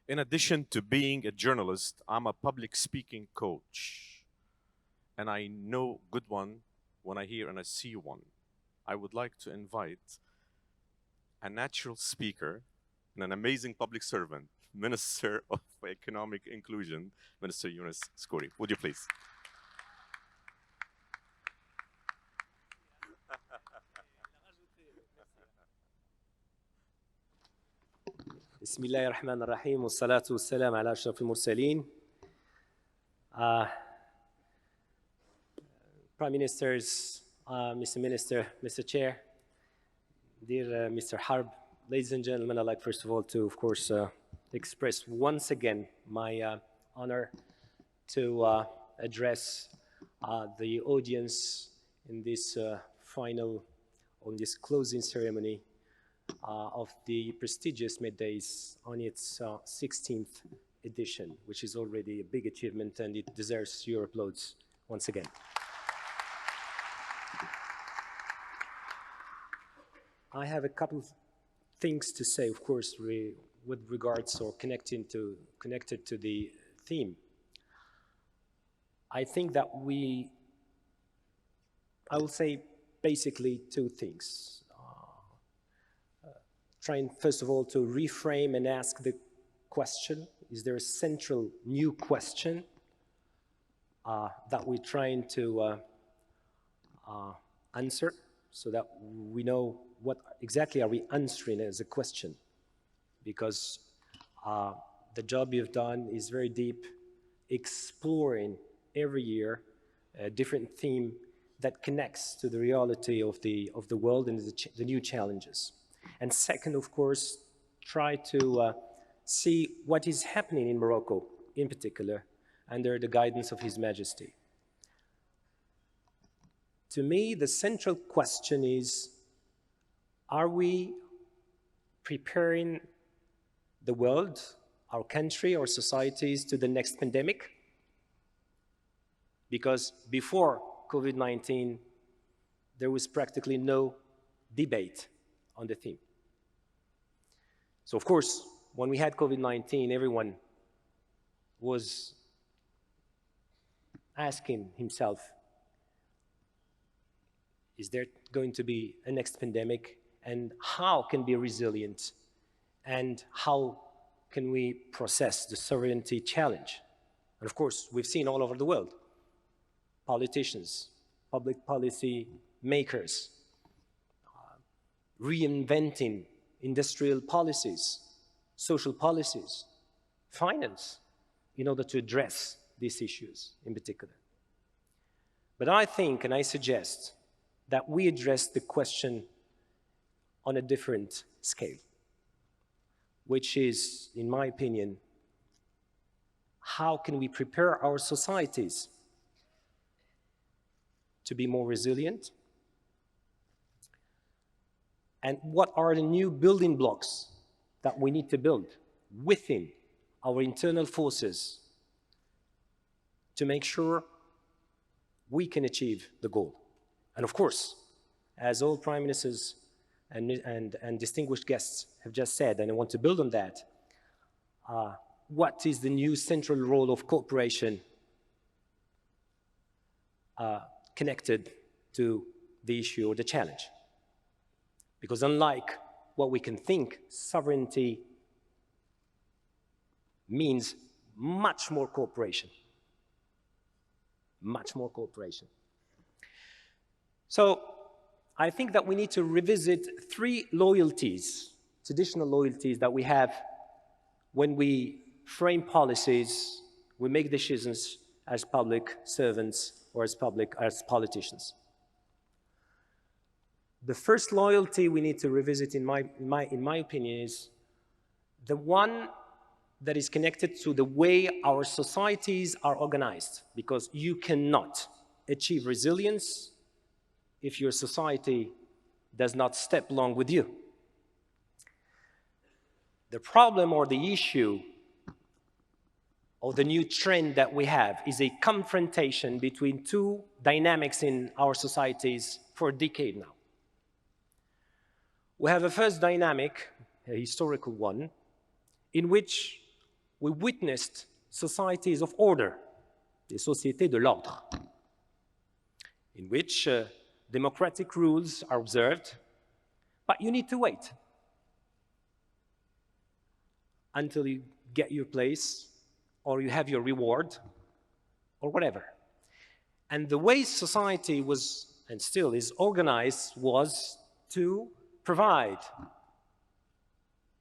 In addition to being a journalist, I'm a public speaking coach. And I know good one when I hear and I see one. I would like to invite a natural speaker and an amazing public servant, Minister of Economic Inclusion, Minister Younes Sekkouri. Would you please? بسم الله الرحمن الرحيم والصلاة والسلام على أشرف المرسلين. Prime Ministers, Mr. Minister, Mr. Chair, dear Mr. Harb, ladies and gentlemen, I'd like first of all to, of course, express once again my honor to address the audience in this on this closing ceremony of the prestigious MEDays on its 16th edition, which is already a big achievement and it deserves your applause once again. I have a couple of things to say, of course, with regards or connected to the theme. I think that I will say basically two things. Trying, first of all, to reframe and ask the question, is there a central new question that we're trying to answer so that we know what exactly are we answering as a question? Because the job you've done is very deep, exploring every year a different theme that connects to the reality of the world and the new challenges. And second, of course, try to see what is happening in Morocco, in particular, under the guidance of His Majesty. To me, the central question is, are we preparing the world, our country, our societies to the next pandemic? Because before COVID-19, there was practically no debate on the theme. So of course, when we had COVID-19, everyone was asking himself, is there going to be a next pandemic? And how can we be resilient? And how can we process the sovereignty challenge? And of course, we've seen all over the world, politicians, public policy makers, reinventing industrial policies, social policies, finance, in order to address these issues in particular. But I think, and I suggest, that we address the question on a different scale, which is, in my opinion, how can we prepare our societies to be more resilient? And what are the new building blocks that we need to build within our internal forces to make sure we can achieve the goal? And of course, as all prime ministers and distinguished guests have just said, and I want to build on that, what is the new central role of cooperation connected to the issue or the challenge? Because unlike what we can think, sovereignty means much more cooperation. Much more cooperation. So I think that we need to revisit three loyalties, traditional loyalties that we have when we frame policies, we make decisions as public servants or as politicians. The first loyalty we need to revisit, in my opinion, is the one that is connected to the way our societies are organized, because you cannot achieve resilience if your society does not step along with you. The problem or the issue or the new trend that we have is a confrontation between two dynamics in our societies for a decade now. We have a first dynamic, a historical one, in which we witnessed societies of order, des sociétés de l'ordre, in which democratic rules are observed, but you need to wait until you get your place or you have your reward or whatever. And the way society was, and still is, organized was to provide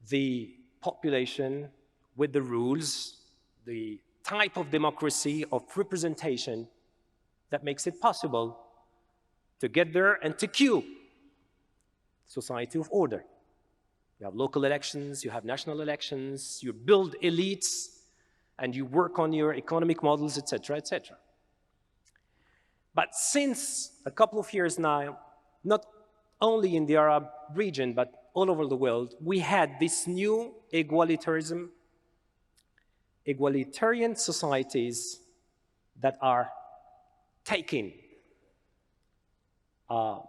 the population with the rules, the type of democracy, of representation that makes it possible to get there and to queue society of order. You have local elections, you have national elections, you build elites, and you work on your economic models, etc., etc. But since a couple of years now, not only in the Arab region, but all over the world, we had this new egalitarian societies that are taking or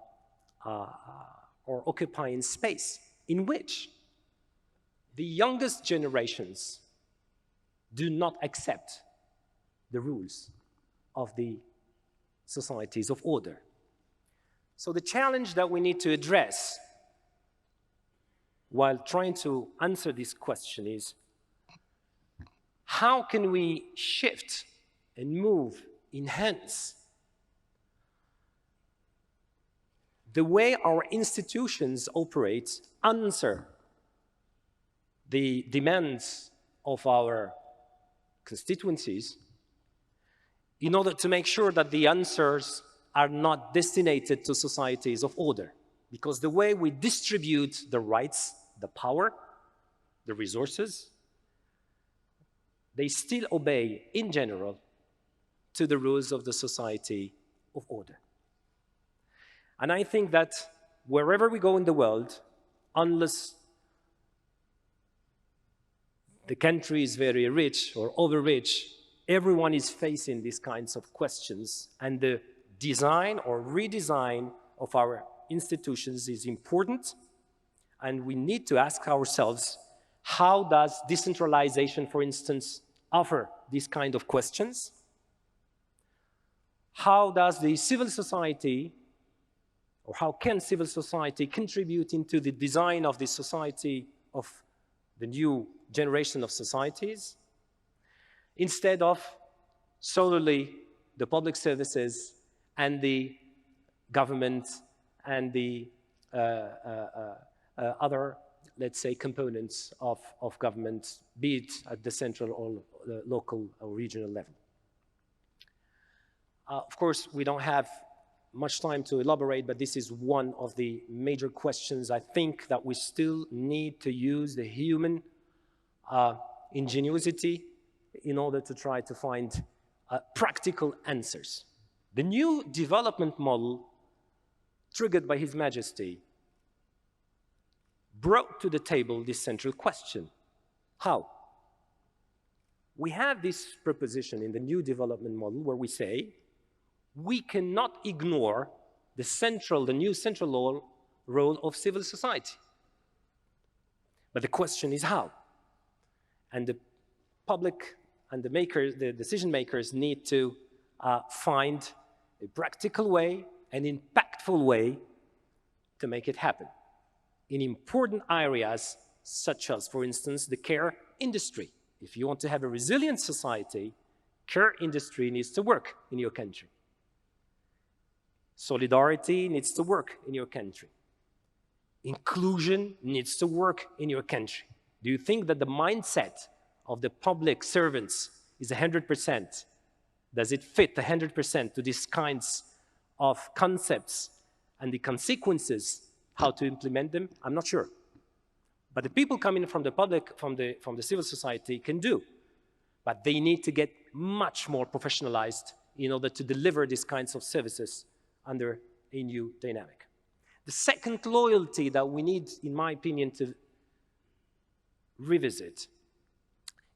occupying space in which the youngest generations do not accept the rules of the societies of order. So the challenge that we need to address while trying to answer this question is, how can we shift and move, enhance the way our institutions operate, answer the demands of our constituencies, in order to make sure that the answers are not destinated to societies of order. Because the way we distribute the rights, the power, the resources, they still obey, in general, to the rules of the society of order. And I think that wherever we go in the world, unless the country is very rich or over-rich, everyone is facing these kinds of questions, and the design or redesign of our institutions is important, and we need to ask ourselves, how does decentralization, for instance, offer these kind of questions? How does the civil society, or how can civil society contribute into the design of the society of the new generation of societies, instead of solely the public services and the government and the other, let's say, components of government, be it at the central or the local or regional level. Of course, we don't have much time to elaborate, but this is one of the major questions. I think that we still need to use the human ingenuity in order to try to find practical answers. The new development model, triggered by His Majesty, brought to the table this central question. How? We have this proposition in the new development model where we say, we cannot ignore the new central role of civil society. But the question is how? And the public and the decision makers need to find a practical way, an impactful way to make it happen in important areas such as, for instance, the care industry. If you want to have a resilient society, care industry needs to work in your country. Solidarity needs to work in your country. Inclusion needs to work in your country. Do you think that the mindset of the public servants is 100%? Does it fit 100% to these kinds of concepts and the consequences, how to implement them? I'm not sure. But the people coming from the public, from the civil society can do. But they need to get much more professionalized in order to deliver these kinds of services under a new dynamic. The second loyalty that we need, in my opinion, to revisit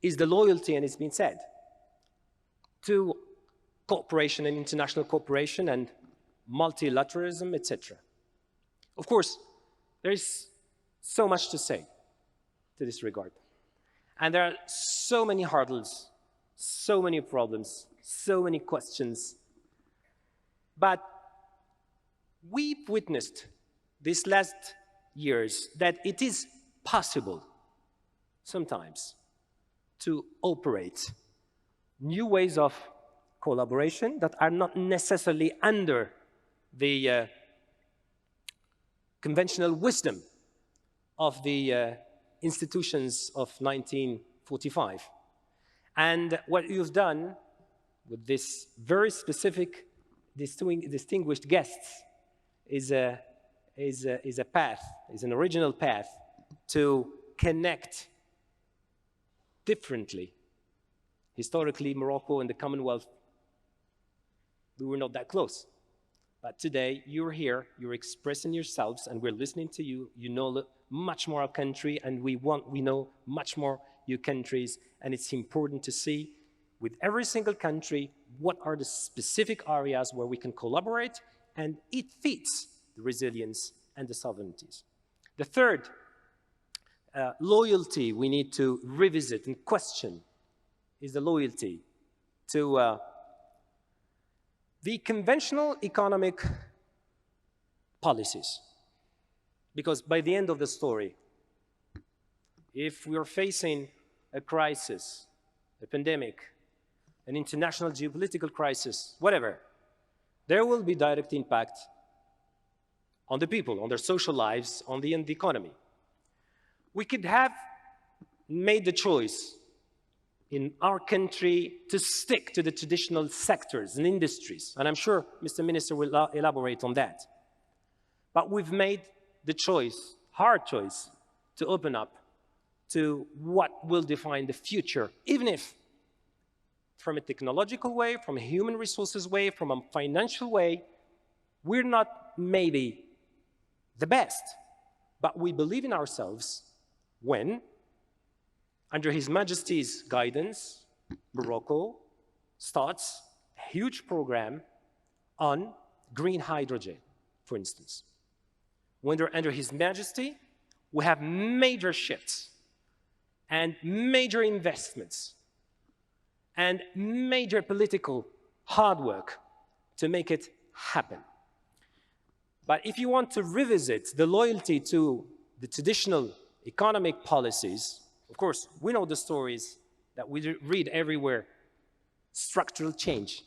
is the loyalty, and it's been said, to cooperation and international cooperation and multilateralism, etc. Of course, there is so much to say to this regard. And there are so many hurdles, so many problems, so many questions. But we've witnessed these last years that it is possible sometimes to operate new ways of collaboration that are not necessarily under the conventional wisdom of the institutions of 1945. And what you've done with this very specific distinguished guests is an original path to connect differently. Historically, Morocco and the Commonwealth, we were not that close. But today, you're here, you're expressing yourselves, and we're listening to you. You know much more our country, and we know much more your countries, and it's important to see with every single country what are the specific areas where we can collaborate, and it fits the resilience and the sovereignties. The third loyalty we need to revisit and question is the loyalty to the conventional economic policies. Because by the end of the story, if we are facing a crisis, a pandemic, an international geopolitical crisis, whatever, there will be direct impact on the people, on their social lives, on the economy. We could have made the choice in our country to stick to the traditional sectors and industries, and I'm sure Mr. Minister will elaborate on that. But we've made the choice, hard choice, to open up to what will define the future, even if from a technological way, from a human resources way, from a financial way, we're not maybe the best, but we believe in ourselves when, under His Majesty's guidance, Morocco starts a huge program on green hydrogen, for instance. When they're under His Majesty, we have major shifts and major investments and major political hard work to make it happen. But if you want to revisit the loyalty to the traditional economic policies, of course, we know the stories that we read everywhere. Structural change,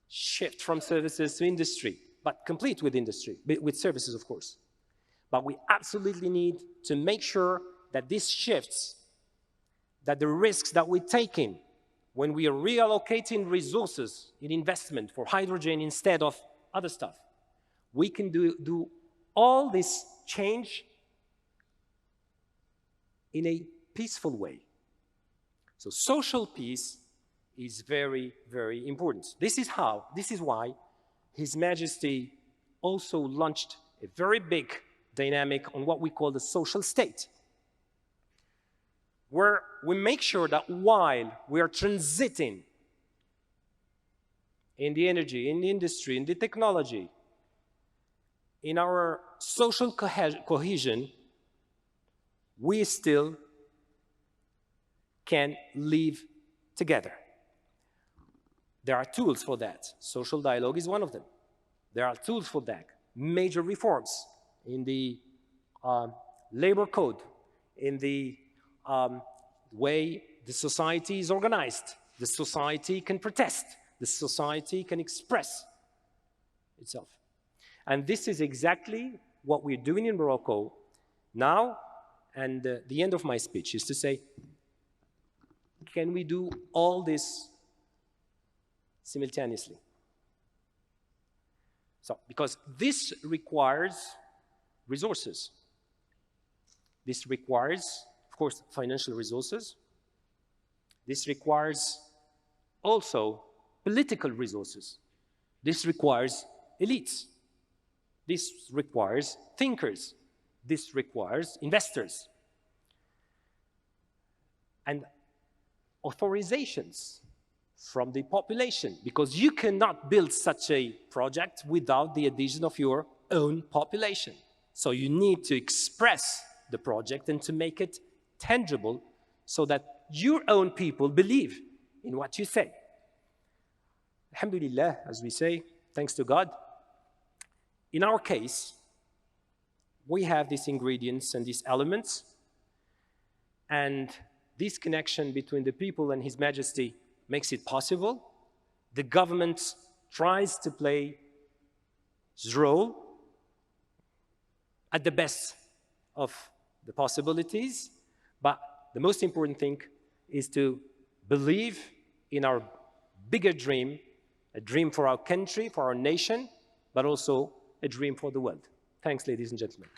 shift from services to industry, but complete with industry, with services, of course. But we absolutely need to make sure that these shifts, that the risks that we're taking when we are reallocating resources in investment for hydrogen instead of other stuff, we can do all this change in a peaceful way. So social peace is very, very important. This is why His Majesty also launched a very big dynamic on what we call the social state, where we make sure that while we are transiting in the energy, in the industry, in the technology, in our social cohesion, we still can live together. There are tools for that. Social dialogue is one of them. There are tools for that. Major reforms in the labor code, in the way the society is organized. The society can protest. The society can express itself. And this is exactly what we're doing in Morocco now. And the end of my speech is to say, can we do all this simultaneously? So, because this requires resources. This requires, of course, financial resources. This requires also political resources. This requires elites. This requires thinkers. This requires investors. And authorizations from the population, because you cannot build such a project without the adhesion of your own population. So you need to express the project and to make it tangible so that your own people believe in what you say. Alhamdulillah, as we say, thanks to God. In our case, we have these ingredients and these elements, and this connection between the people and His Majesty makes it possible. The government tries to play its role at the best of the possibilities, but the most important thing is to believe in our bigger dream, a dream for our country, for our nation, but also a dream for the world. Thanks, ladies and gentlemen.